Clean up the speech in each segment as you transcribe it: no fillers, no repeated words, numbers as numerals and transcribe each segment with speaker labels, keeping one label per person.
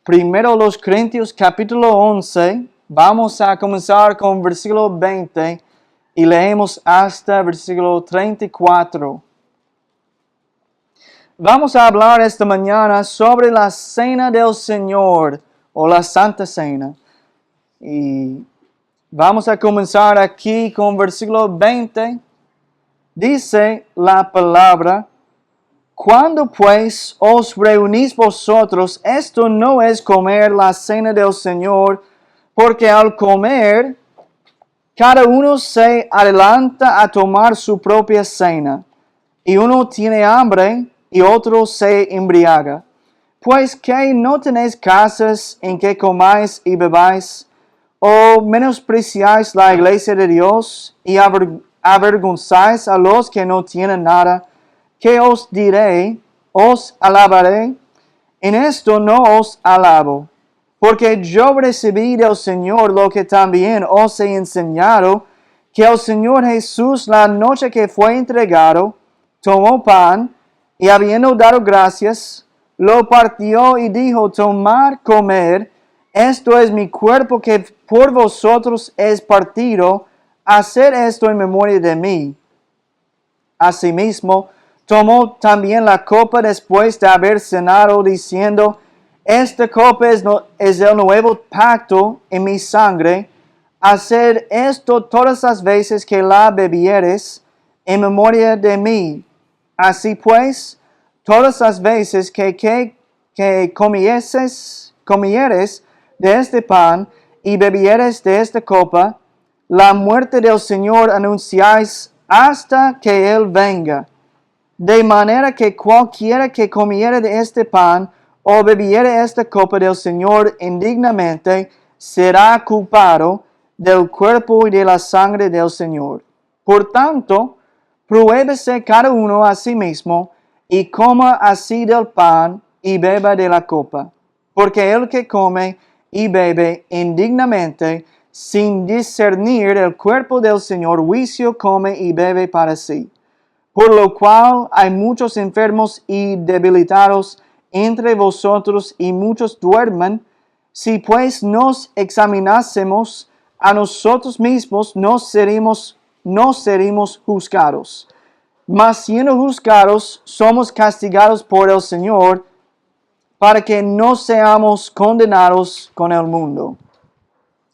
Speaker 1: Primero los Corintios capítulo 11, vamos a comenzar con versículo 20 y leemos hasta versículo 34. Vamos a hablar esta mañana sobre la Cena del Señor o la Santa Cena. Y vamos a comenzar aquí con versículo 20. Dice la palabra: Cuando pues os reunís vosotros, esto no es comer la cena del Señor, porque al comer, cada uno se adelanta a tomar su propia cena, y uno tiene hambre y otro se embriaga. Pues que no tenéis casas en que comáis y bebáis, o menospreciáis la iglesia de Dios y avergonzáis a los que no tienen nada. ¿Qué os diré? ¿Os alabaré? En esto no os alabo, porque yo recibí del Señor lo que también os he enseñado, que el Señor Jesús, la noche que fue entregado, tomó pan, y habiendo dado gracias, lo partió y dijo: Tomad, comed, esto es mi cuerpo que por vosotros es partido, haced esto en memoria de mí. Asimismo, tomó también la copa después de haber cenado, diciendo: Esta copa es el nuevo pacto en mi sangre. Haced esto todas las veces que la bebiereis, en memoria de mí. Así pues, todas las veces que comieres de este pan y bebieres de esta copa, la muerte del Señor anunciáis hasta que Él venga. De manera que cualquiera que comiere de este pan o bebiere esta copa del Señor indignamente, será culpado del cuerpo y de la sangre del Señor. Por tanto, pruébese cada uno a sí mismo, y coma así del pan y beba de la copa. Porque el que come y bebe indignamente, sin discernir el cuerpo del Señor, juicio come y bebe para sí. Por lo cual hay muchos enfermos y debilitados entre vosotros, y muchos duermen. Si pues nos examinásemos a nosotros mismos, no seríamos juzgados. Mas siendo juzgados, somos castigados por el Señor, para que no seamos condenados con el mundo.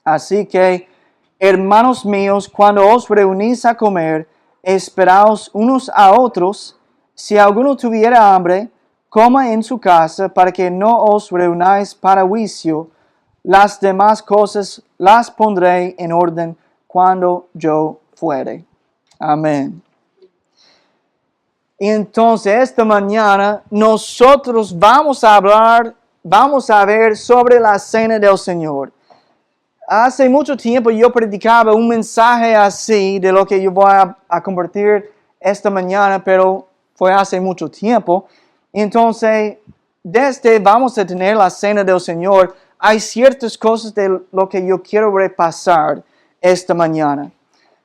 Speaker 1: Así que, hermanos míos, cuando os reunís a comer, esperaos unos a otros. Si alguno tuviera hambre, coma en su casa, para que no os reunáis para juicio. Las demás cosas las pondré en orden cuando yo fuere. Amén. Entonces, esta mañana nosotros vamos a ver sobre la cena del Señor. Hace mucho tiempo yo predicaba un mensaje así de lo que yo voy a compartir esta mañana, pero fue hace mucho tiempo. Entonces, vamos a tener la cena del Señor. Hay ciertas cosas de lo que yo quiero repasar esta mañana.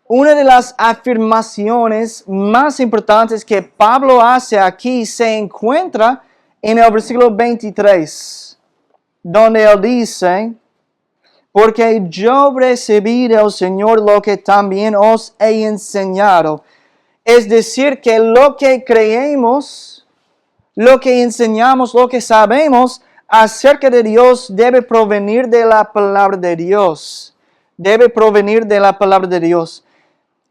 Speaker 1: Una de las afirmaciones más importantes que Pablo hace aquí se encuentra en el versículo 23, donde él dice: Porque yo recibí del Señor lo que también os he enseñado. Es decir, que lo que creemos, lo que enseñamos, lo que sabemos acerca de Dios debe provenir de la palabra de Dios. Debe provenir de la palabra de Dios.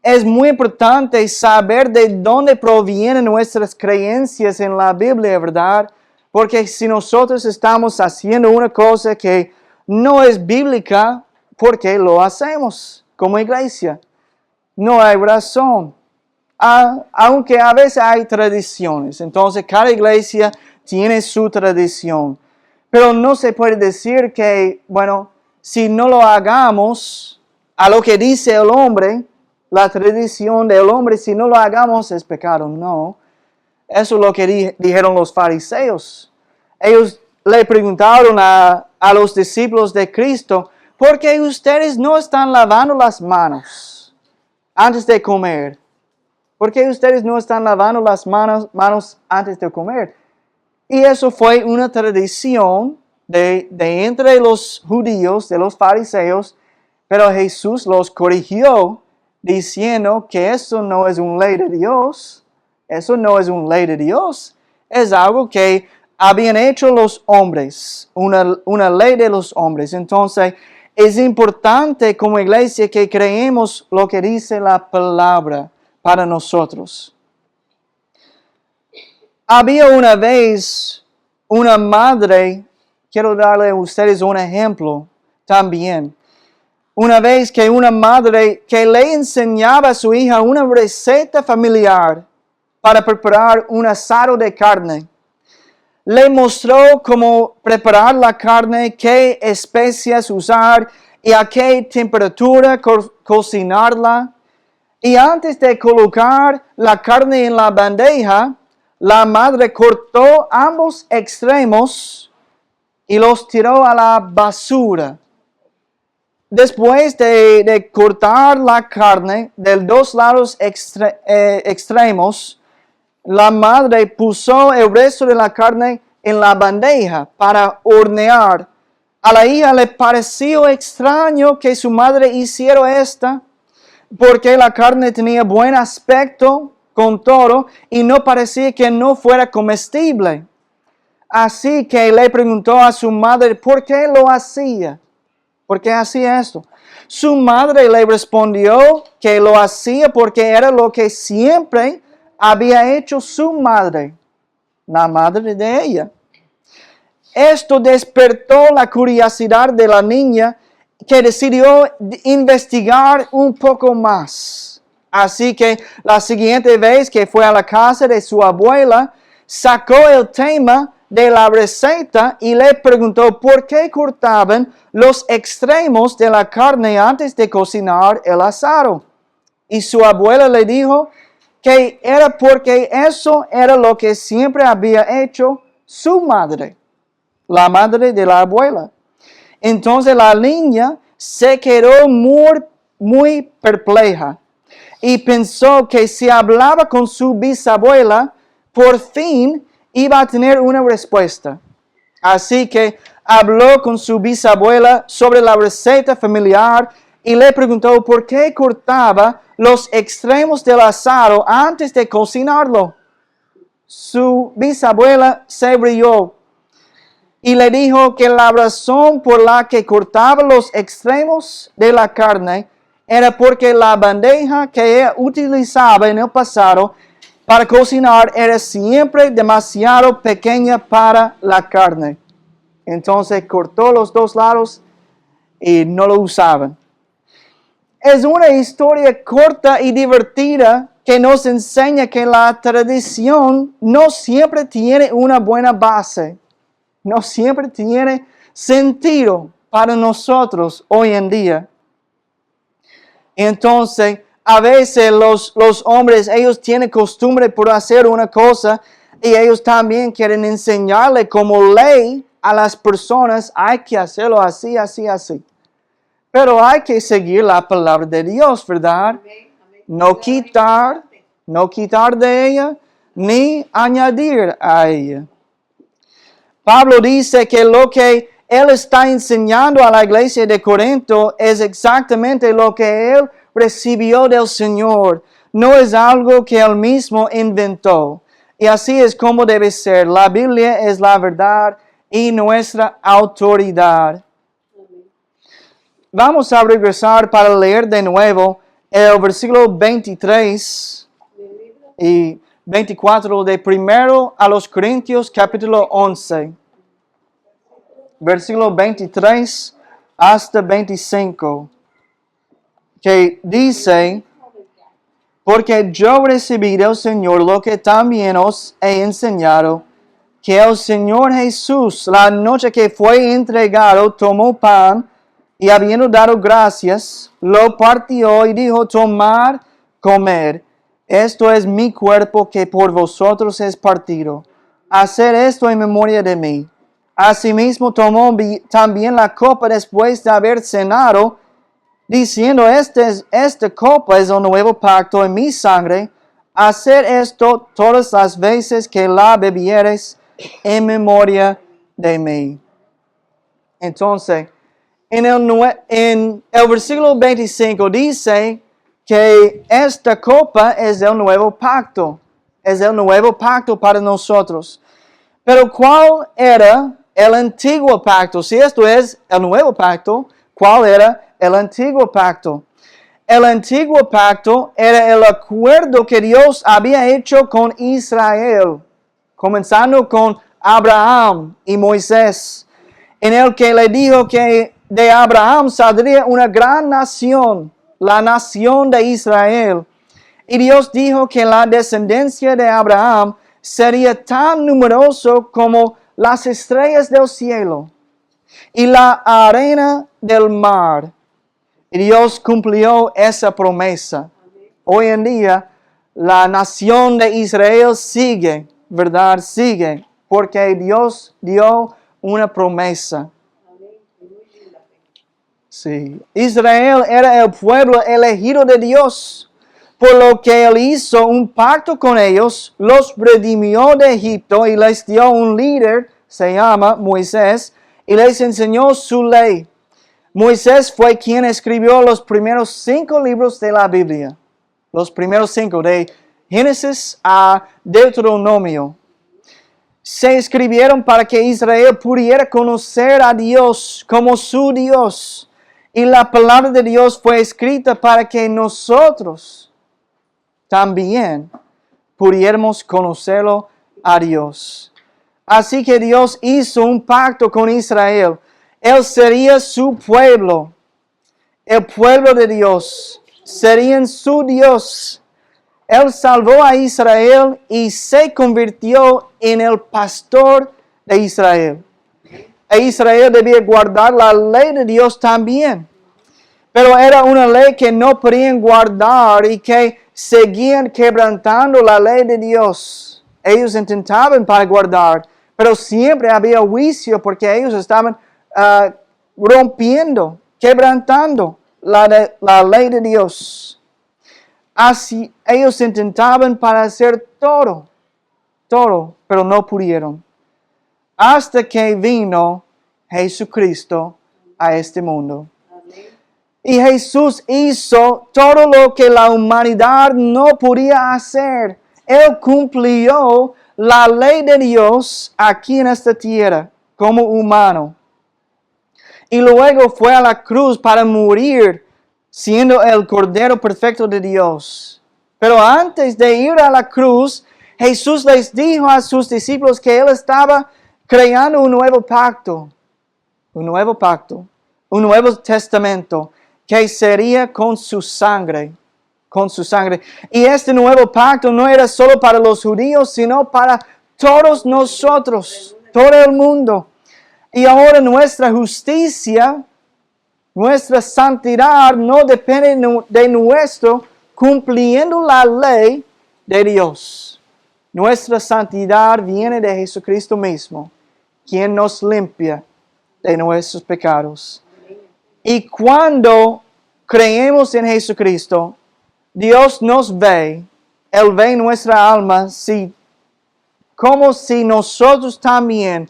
Speaker 1: Es muy importante saber de dónde provienen nuestras creencias en la Biblia, ¿verdad? Porque si nosotros estamos haciendo una cosa que no es bíblica, ¿por qué lo hacemos como iglesia? No hay razón. Aunque a veces hay tradiciones. Entonces, cada iglesia tiene su tradición. Pero no se puede decir que, bueno, si no lo hagamos a lo que dice el hombre, la tradición del hombre, si no lo hagamos es pecado. No. Eso es lo que dijeron los fariseos. Ellos le preguntaron a los discípulos de Cristo: ¿por qué ustedes no están lavando las manos antes de comer? ¿Por qué ustedes no están lavando las manos antes de comer? Y eso fue una tradición de entre los judíos, de los fariseos, pero Jesús los corrigió diciendo que eso no es una ley de Dios. Eso no es una ley de Dios. Es algo que habían hecho los hombres, una ley de los hombres. Entonces, es importante como iglesia que creemos lo que dice la palabra para nosotros. Había una vez una madre, quiero darle a ustedes un ejemplo también. Una vez que una madre que le enseñaba a su hija una receta familiar para preparar un asado de carne. Le mostró cómo preparar la carne, qué especias usar y a qué temperatura cocinarla. Y antes de colocar la carne en la bandeja, la madre cortó ambos extremos y los tiró a la basura. Después de cortar la carne de los dos lados extremos, la madre puso el resto de la carne en la bandeja para hornear. A la hija le pareció extraño que su madre hiciera esto, porque la carne tenía buen aspecto con todo y no parecía que no fuera comestible. Así que le preguntó a su madre por qué lo hacía. ¿Por qué hacía esto? Su madre le respondió que lo hacía porque era lo que siempre había hecho su madre, la madre de ella. Esto despertó la curiosidad de la niña, que decidió investigar un poco más. Así que la siguiente vez que fue a la casa de su abuela, sacó el tema de la receta y le preguntó por qué cortaban los extremos de la carne antes de cocinar el asado. Y su abuela le dijo que era porque eso era lo que siempre había hecho su madre, la madre de la abuela. Entonces la niña se quedó muy perpleja y pensó que si hablaba con su bisabuela, por fin iba a tener una respuesta. Así que habló con su bisabuela sobre la receta familiar y le preguntó por qué cortaba los extremos del asado antes de cocinarlo. Su bisabuela se rió y le dijo que la razón por la que cortaba los extremos de la carne era porque la bandeja que ella utilizaba en el pasado para cocinar era siempre demasiado pequeña para la carne. Entonces cortó los dos lados y no lo usaban. Es una historia corta y divertida que nos enseña que la tradición no siempre tiene una buena base. No siempre tiene sentido para nosotros hoy en día. Entonces, a veces los hombres, ellos tienen costumbre por hacer una cosa y ellos también quieren enseñarle como ley a las personas, hay que hacerlo así, así, así. Pero hay que seguir la palabra de Dios, ¿verdad? No quitar de ella, ni añadir a ella. Pablo dice que lo que él está enseñando a la iglesia de Corinto es exactamente lo que él recibió del Señor. No es algo que él mismo inventó. Y así es como debe ser. La Biblia es la verdad y nuestra autoridad. Vamos a regresar para leer de nuevo el versículo 23 y 24 de 1 a los Corintios capítulo 11. Versículo 23 hasta 25. Que dice, porque yo recibí del Señor lo que también os he enseñado, que el Señor Jesús, la noche que fue entregado, tomó pan, y habiendo dado gracias, lo partió y dijo, tomad, comed, esto es mi cuerpo que por vosotros es partido. Haced esto en memoria de mí. Asimismo tomó también la copa después de haber cenado, diciendo, esta copa es el nuevo pacto en mi sangre. Haced esto todas las veces que la bebiereis en memoria de mí. Entonces, en el versículo 25 dice que esta copa es el nuevo pacto. Es el nuevo pacto para nosotros. Pero ¿cuál era el antiguo pacto? Si esto es el nuevo pacto, ¿cuál era el antiguo pacto? El antiguo pacto era el acuerdo que Dios había hecho con Israel, comenzando con Abraham y Moisés, en el que le dijo que de Abraham saldría una gran nación, la nación de Israel. Y Dios dijo que la descendencia de Abraham sería tan numeroso como las estrellas del cielo y la arena del mar. Y Dios cumplió esa promesa. Hoy en día, la nación de Israel sigue, ¿verdad? Sigue, porque Dios dio una promesa. Sí. Israel era el pueblo elegido de Dios, por lo que Él hizo un pacto con ellos, los redimió de Egipto y les dio un líder, se llama Moisés, y les enseñó su ley. Moisés fue quien escribió los primeros 5 libros de la Biblia. Los primeros 5, de Génesis a Deuteronomio. Se escribieron para que Israel pudiera conocer a Dios como su Dios. Y la palabra de Dios fue escrita para que nosotros también pudiéramos conocerlo a Dios. Así que Dios hizo un pacto con Israel. Él sería su pueblo, el pueblo de Dios. Serían su Dios. Él salvó a Israel y se convirtió en el pastor de Israel. E Israel debía guardar la ley de Dios también. Pero era una ley que no podían guardar y que seguían quebrantando la ley de Dios. Ellos intentaban para guardar, pero siempre había juicio porque ellos estaban rompiendo, quebrantando la ley de Dios. Así ellos intentaban para hacer todo, pero no pudieron. Hasta que vino Jesucristo a este mundo. Y Jesús hizo todo lo que la humanidad no podía hacer. Él cumplió la ley de Dios aquí en esta tierra como humano. Y luego fue a la cruz para morir, siendo el Cordero perfecto de Dios. Pero antes de ir a la cruz, Jesús les dijo a sus discípulos que Él estaba creando un nuevo pacto, un nuevo testamento, que sería con su sangre. Y este nuevo pacto no era solo para los judíos, sino para todos nosotros, todo el mundo. Y ahora nuestra justicia, nuestra santidad no depende de nuestro cumpliendo la ley de Dios. Nuestra santidad viene de Jesucristo mismo, quien nos limpia de nuestros pecados. Y cuando creemos en Jesucristo, Dios nos ve, Él ve nuestra alma, como si nosotros también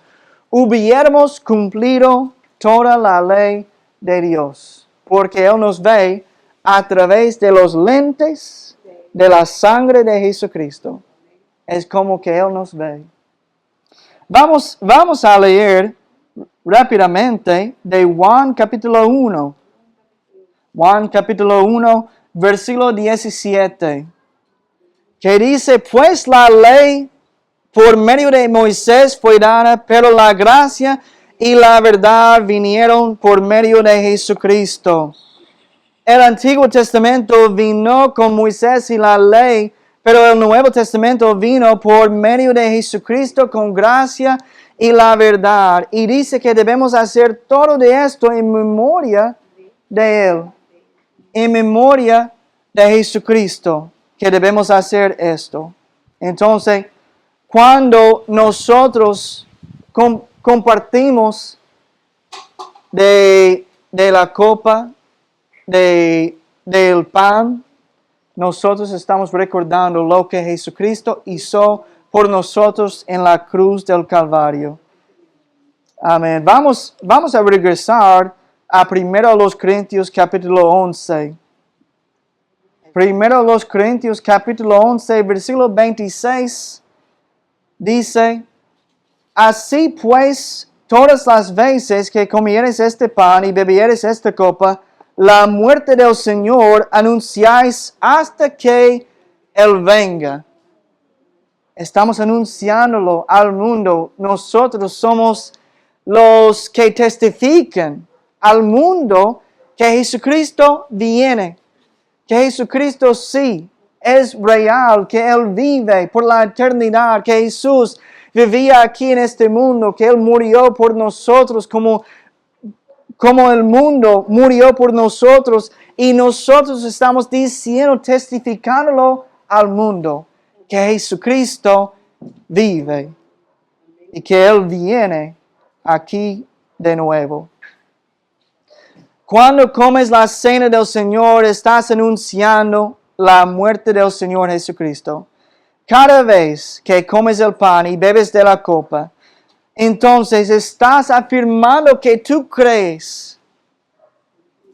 Speaker 1: hubiéramos cumplido toda la ley de Dios. Porque Él nos ve a través de los lentes de la sangre de Jesucristo. Es como que Él nos ve. Vamos a leer rápidamente de Juan capítulo 1. Juan capítulo 1, versículo 17. Que dice, pues la ley por medio de Moisés fue dada, pero la gracia y la verdad vinieron por medio de Jesucristo. El Antiguo Testamento vino con Moisés y la ley, pero el Nuevo Testamento vino por medio de Jesucristo con gracia y la verdad. Y dice que debemos hacer todo de esto en memoria de Él. En memoria de Jesucristo, que debemos hacer esto. Entonces, cuando nosotros compartimos de la copa, del pan, nosotros estamos recordando lo que Jesucristo hizo por nosotros en la cruz del Calvario. Amén. Vamos a regresar a 1 Corintios capítulo 11. 1 Corintios capítulo 11, versículo 26, dice, así pues, todas las veces que comiereis este pan y bebiereis esta copa, la muerte del Señor anunciáis hasta que Él venga. Estamos anunciándolo al mundo. Nosotros somos los que testifican al mundo que Jesucristo viene. Que Jesucristo sí es real, que Él vive por la eternidad, que Jesús vivía aquí en este mundo, que Él murió por nosotros como el mundo murió por nosotros y nosotros estamos diciendo, testificándolo al mundo, que Jesucristo vive y que Él viene aquí de nuevo. Cuando comes la cena del Señor, estás anunciando la muerte del Señor Jesucristo. Cada vez que comes el pan y bebes de la copa, entonces estás afirmando que tú crees,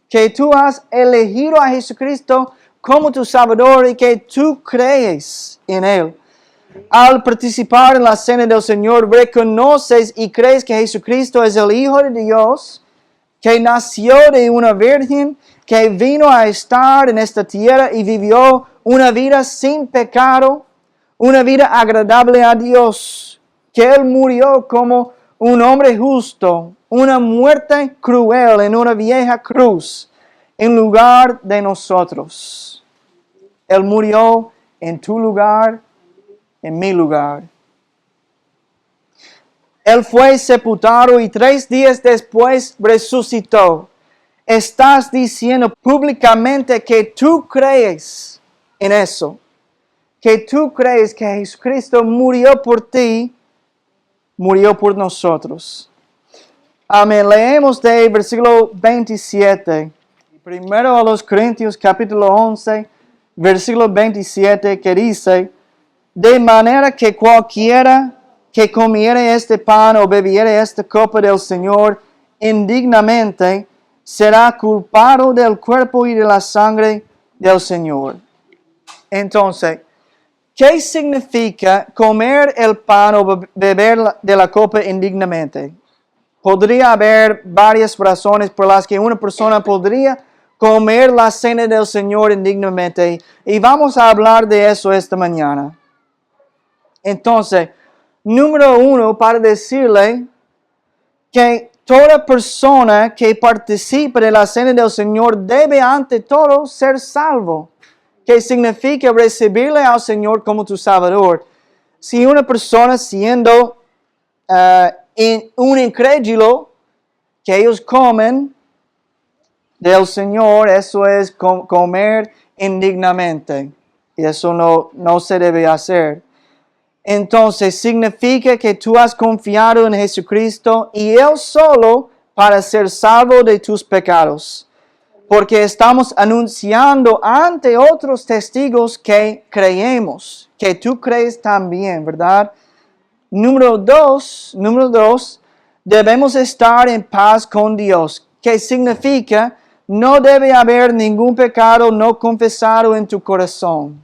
Speaker 1: que tú has elegido a Jesucristo como tu Salvador y que tú crees en Él. Al participar en la cena del Señor, reconoces y crees que Jesucristo es el Hijo de Dios, que nació de una virgen, que vino a estar en esta tierra y vivió una vida sin pecado, una vida agradable a Dios, que Él murió como un hombre justo, una muerte cruel en una vieja cruz, en lugar de nosotros. Él murió en tu lugar, en mi lugar. Él fue sepultado y 3 días después resucitó. Estás diciendo públicamente que tú crees en eso. Que tú crees que Jesucristo murió por ti, murió por nosotros. Amén. Leemos de versículo 27. Primero a los Corintios capítulo 11, versículo 27, que dice, de manera que cualquiera que comiere este pan o bebiere esta copa del Señor indignamente, será culpado del cuerpo y de la sangre del Señor. Entonces, ¿qué significa comer el pan o beber de la copa indignamente? Podría haber varias razones por las que una persona podría comer la cena del Señor indignamente, y vamos a hablar de eso esta mañana. Entonces, número 1, para decirle que toda persona que participe de la cena del Señor debe ante todo ser salvo, que significa recibirle al Señor como tu Salvador. Si una persona siendo un incrédulo, que ellos comen del Señor, eso es comer indignamente, y eso no se debe hacer. Entonces significa que tú has confiado en Jesucristo y Él solo para ser salvo de tus pecados. Porque estamos anunciando ante otros testigos que creemos, que tú crees también, ¿verdad? Número dos, debemos estar en paz con Dios, que significa no debe haber ningún pecado no confesado en tu corazón,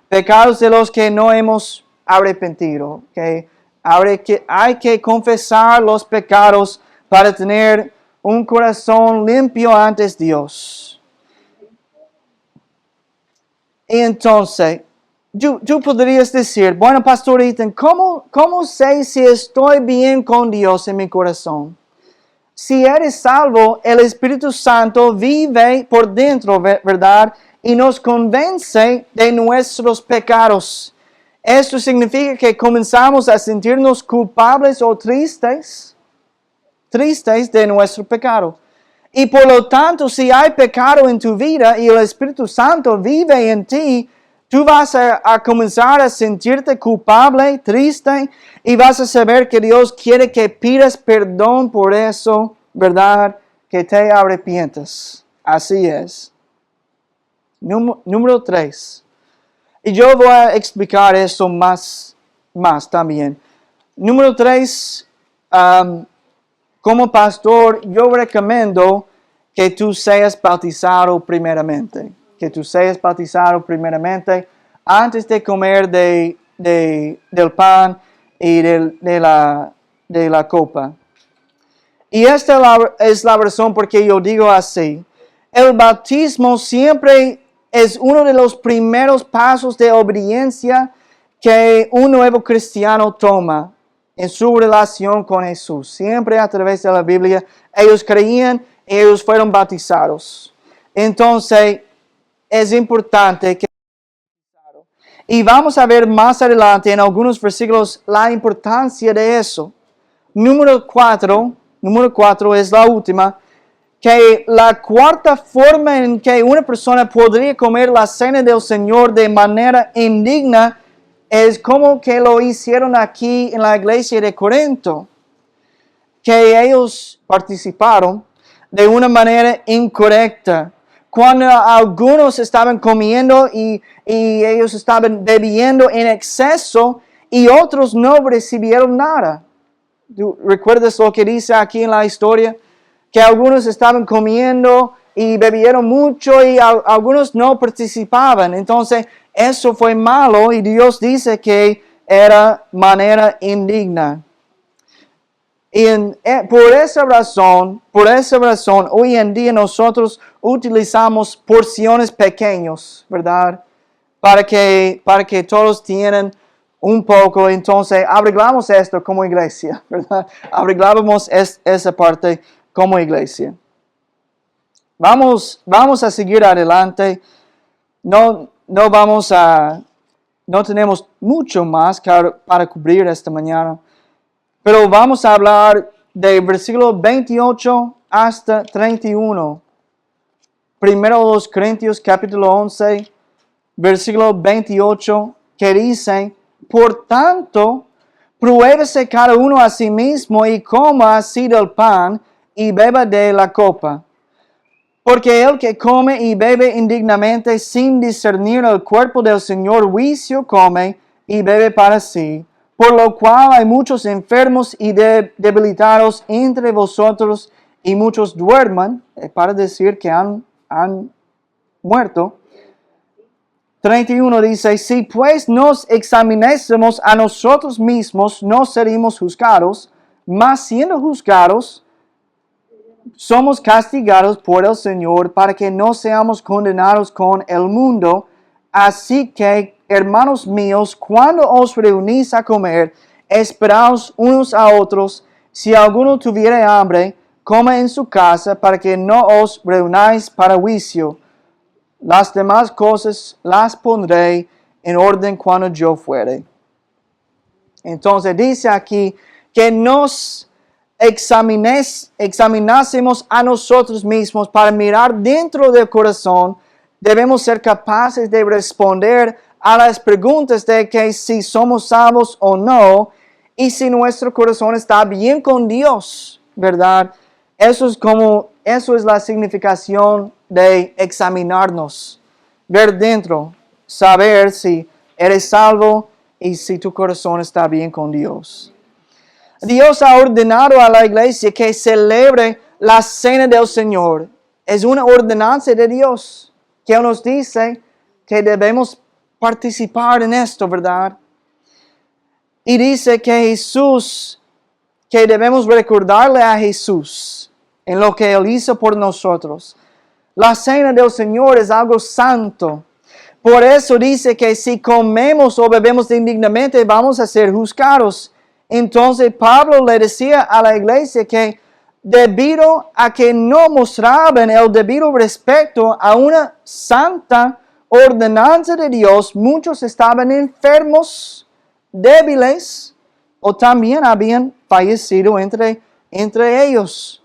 Speaker 1: Pecados de los que no hemos arrepentido, ¿okay? Hay que confesar los pecados para tener un corazón limpio ante Dios. Y entonces, tú podrías decir, bueno, Pastor Ethan, ¿cómo sé si estoy bien con Dios en mi corazón? Si eres salvo, el Espíritu Santo vive por dentro, ¿verdad? Y nos convence de nuestros pecados. Esto significa que comenzamos a sentirnos culpables o tristes de nuestro pecado. Y por lo tanto, si hay pecado en tu vida y el Espíritu Santo vive en ti, tú vas a comenzar a sentirte culpable, triste, y vas a saber que Dios quiere que pidas perdón por eso, ¿verdad? Que te arrepientas. Así es. Número 3. Y yo voy a explicar eso más también. Número 3, como pastor, yo recomiendo que tú seas bautizado primeramente. Que tú seas bautizado primeramente antes de comer del pan y de la copa. Y esta es la razón por que yo digo así. El bautismo siempre es uno de los primeros pasos de obediencia que un nuevo cristiano toma en su relación con Jesús. Siempre a través de la Biblia, ellos creían y ellos fueron bautizados. Entonces, es importante que... Y vamos a ver más adelante en algunos versículos la importancia de eso. Número 4 es la última, que la cuarta forma en que una persona podría comer la cena del Señor de manera indigna es como que lo hicieron aquí en la iglesia de Corinto, que ellos participaron de una manera incorrecta. Cuando algunos estaban comiendo y ellos estaban bebiendo en exceso y otros no recibieron nada. ¿Tú recuerdas lo que dice aquí en la historia? Que algunos estaban comiendo y bebieron mucho y algunos no participaban. Entonces, eso fue malo y Dios dice que era manera indigna. Y por esa razón, hoy en día nosotros utilizamos porciones pequeñas, ¿verdad? Para que todos tienen un poco. Entonces, arreglamos esto como iglesia, ¿verdad? Arreglamos esa parte como iglesia. Vamos a seguir adelante. No tenemos mucho más para cubrir esta mañana. Pero vamos a hablar de versículo 28 hasta 31. Primero los Corintios capítulo 11, versículo 28, que dice: por tanto, pruébese cada uno a sí mismo y coma así del pan y beba de la copa. Porque el que come y bebe indignamente sin discernir el cuerpo del Señor, juicio come y bebe para sí. Por lo cual hay muchos enfermos y debilitados entre vosotros, y muchos duerman, para decir que han muerto. 31 dice: si pues nos examinásemos a nosotros mismos, no seríamos juzgados, mas siendo juzgados, somos castigados por el Señor, para que no seamos condenados con el mundo. Así que, hermanos míos, cuando os reunís a comer, esperaos unos a otros. Si alguno tuviere hambre, coma en su casa, para que no os reunáis para juicio. Las demás cosas las pondré en orden cuando yo fuere. Entonces dice aquí que nos examinásemos a nosotros mismos para mirar dentro del corazón. Debemos ser capaces de responder a las preguntas de que si somos salvos o no, y si nuestro corazón está bien con Dios, ¿verdad? Eso es la significación de examinarnos, ver dentro, saber si eres salvo y si tu corazón está bien con Dios. Dios ha ordenado a la iglesia que celebre la cena del Señor. Es una ordenanza de Dios que nos dice que debemos participar en esto, ¿verdad? Y dice que que debemos recordarle a Jesús en lo que Él hizo por nosotros. La cena del Señor es algo santo. Por eso dice que si comemos o bebemos indignamente, vamos a ser juzgados. Entonces Pablo le decía a la iglesia que debido a que no mostraban el debido respeto a una santa ordenanza de Dios, muchos estaban enfermos, débiles, o también habían fallecido entre ellos.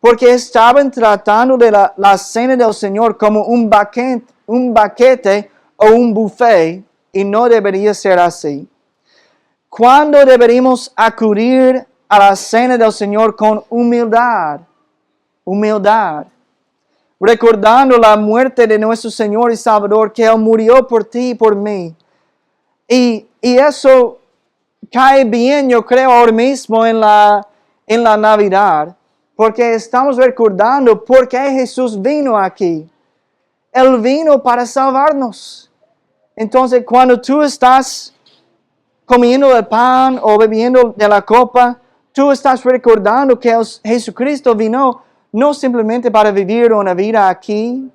Speaker 1: Porque estaban tratando de la cena del Señor como un banquete o un buffet, y no debería ser así. ¿Cuándo deberíamos acudir a la cena del Señor? Con humildad? Humildad. Recordando la muerte de nuestro Señor y Salvador, que Él murió por ti y por mí. Y eso cae bien, yo creo, ahora mismo en la en la Navidad, porque estamos recordando por qué Jesús vino aquí. Él vino para salvarnos. Entonces, cuando tú estás comiendo el pan o bebiendo de la copa, tú estás recordando que Jesucristo vino no simplemente para vivir una vida aquí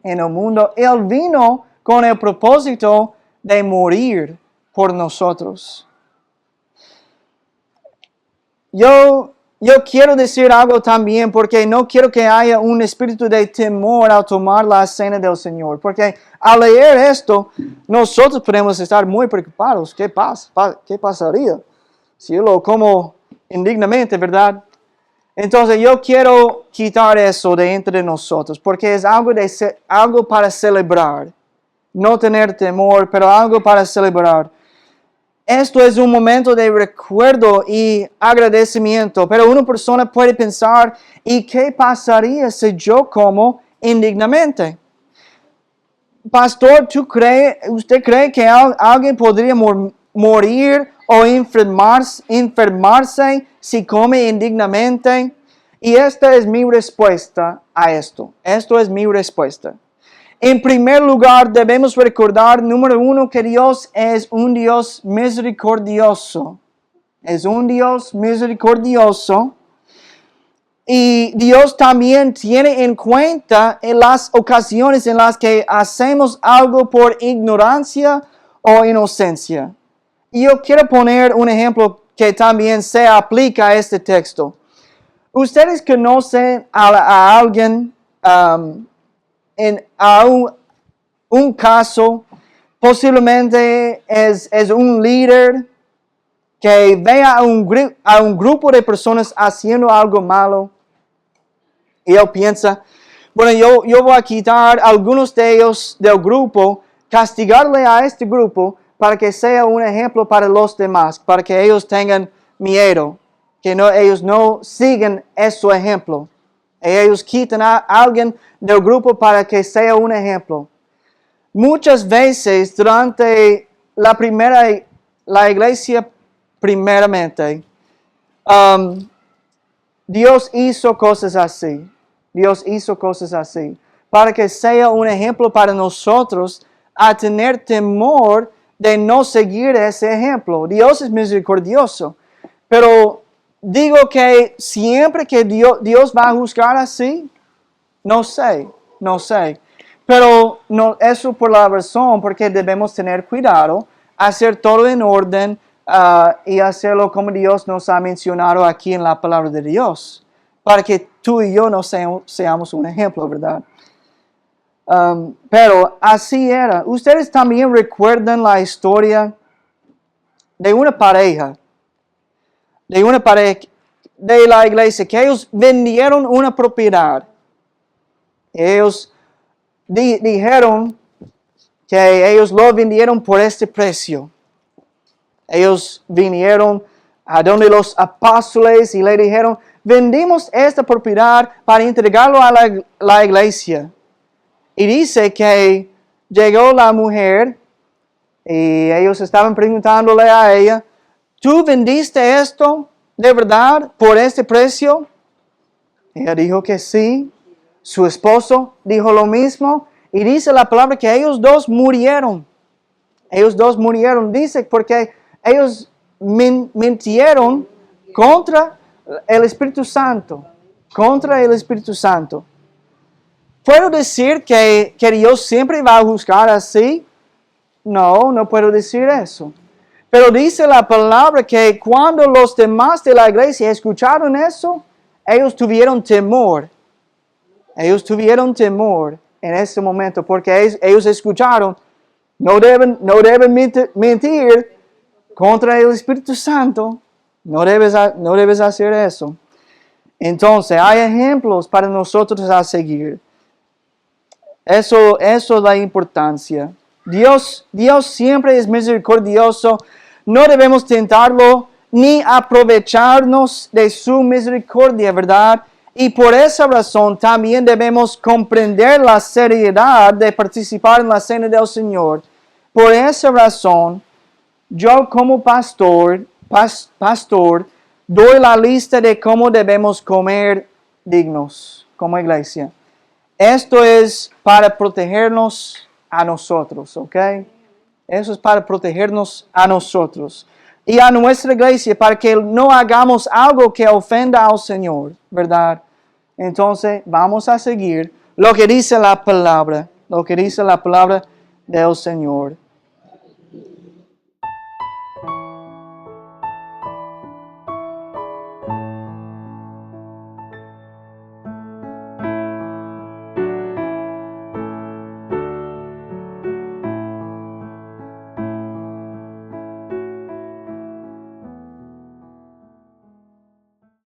Speaker 1: en el mundo. Él vino con el propósito de morir por nosotros. Yo quiero decir algo también porque no quiero que haya un espíritu de temor al tomar la cena del Señor. Porque al leer esto, nosotros podemos estar muy preocupados. ¿Qué pasa? ¿Qué pasaría si yo lo como indignamente, verdad? Entonces yo quiero quitar eso de entre nosotros porque es algo para celebrar. No tener temor, pero algo para celebrar. Esto es un momento de recuerdo y agradecimiento, pero una persona puede pensar, ¿y qué pasaría si yo como indignamente? Pastor, ¿usted cree que alguien podría morir o enfermarse si come indignamente? Y esta es mi respuesta a esto. Esto es mi respuesta. En primer lugar, debemos recordar, número uno, que Dios es un Dios misericordioso. Es un Dios misericordioso. Y Dios también tiene en cuenta en las ocasiones en las que hacemos algo por ignorancia o inocencia. Y yo quiero poner un ejemplo que también se aplica a este texto. Ustedes conocen a alguien a un caso, posiblemente es un líder que ve a un grupo de personas haciendo algo malo y él piensa, bueno, yo voy a quitar a algunos de ellos del grupo, castigarle a este grupo para que sea un ejemplo para los demás, para que ellos tengan miedo, que ellos no sigan ese ejemplo. Ellos quitan a alguien del grupo para que sea un ejemplo. Muchas veces durante la iglesia primeramente, Dios hizo cosas así. Dios hizo cosas así. Para que sea un ejemplo para nosotros a tener temor de no seguir ese ejemplo. Dios es misericordioso. Pero digo que siempre que Dios va a juzgar así, no sé. Pero no, eso por la razón, porque debemos tener cuidado, hacer todo en orden y hacerlo como Dios nos ha mencionado aquí en la palabra de Dios, para que tú y yo no seamos un ejemplo, ¿verdad? Pero así era. Ustedes también recuerdan la historia de una pareja de la iglesia, que ellos vendieron una propiedad. Ellos dijeron que ellos lo vendieron por este precio. Ellos vinieron a donde los apóstoles y le dijeron, vendimos esta propiedad para entregarlo a la iglesia. Y dice que llegó la mujer y ellos estaban preguntándole a ella, ¿tú vendiste esto de verdad por este precio? Ella dijo que sí. Su esposo dijo lo mismo. Y dice la palabra que ellos dos murieron. Ellos dos murieron. Dice porque ellos mintieron contra el Espíritu Santo. Contra el Espíritu Santo. ¿Puedo decir que Dios siempre va a juzgar así? No puedo decir eso. Pero dice la palabra que cuando los demás de la iglesia escucharon eso, ellos tuvieron temor. Ellos tuvieron temor en ese momento porque ellos escucharon, no deben mentir contra el Espíritu Santo. No debes hacer eso. Entonces, hay ejemplos para nosotros a seguir. Eso es la importancia. Dios siempre es misericordioso. No debemos tentarlo ni aprovecharnos de su misericordia, ¿verdad? Y por esa razón también debemos comprender la seriedad de participar en la cena del Señor. Por esa razón, yo como pastor, doy la lista de cómo debemos comer dignos como iglesia. Esto es para protegernos a nosotros, ¿ok? Eso es para protegernos a nosotros y a nuestra iglesia, para que no hagamos algo que ofenda al Señor, ¿verdad? Entonces, vamos a seguir lo que dice la palabra del Señor.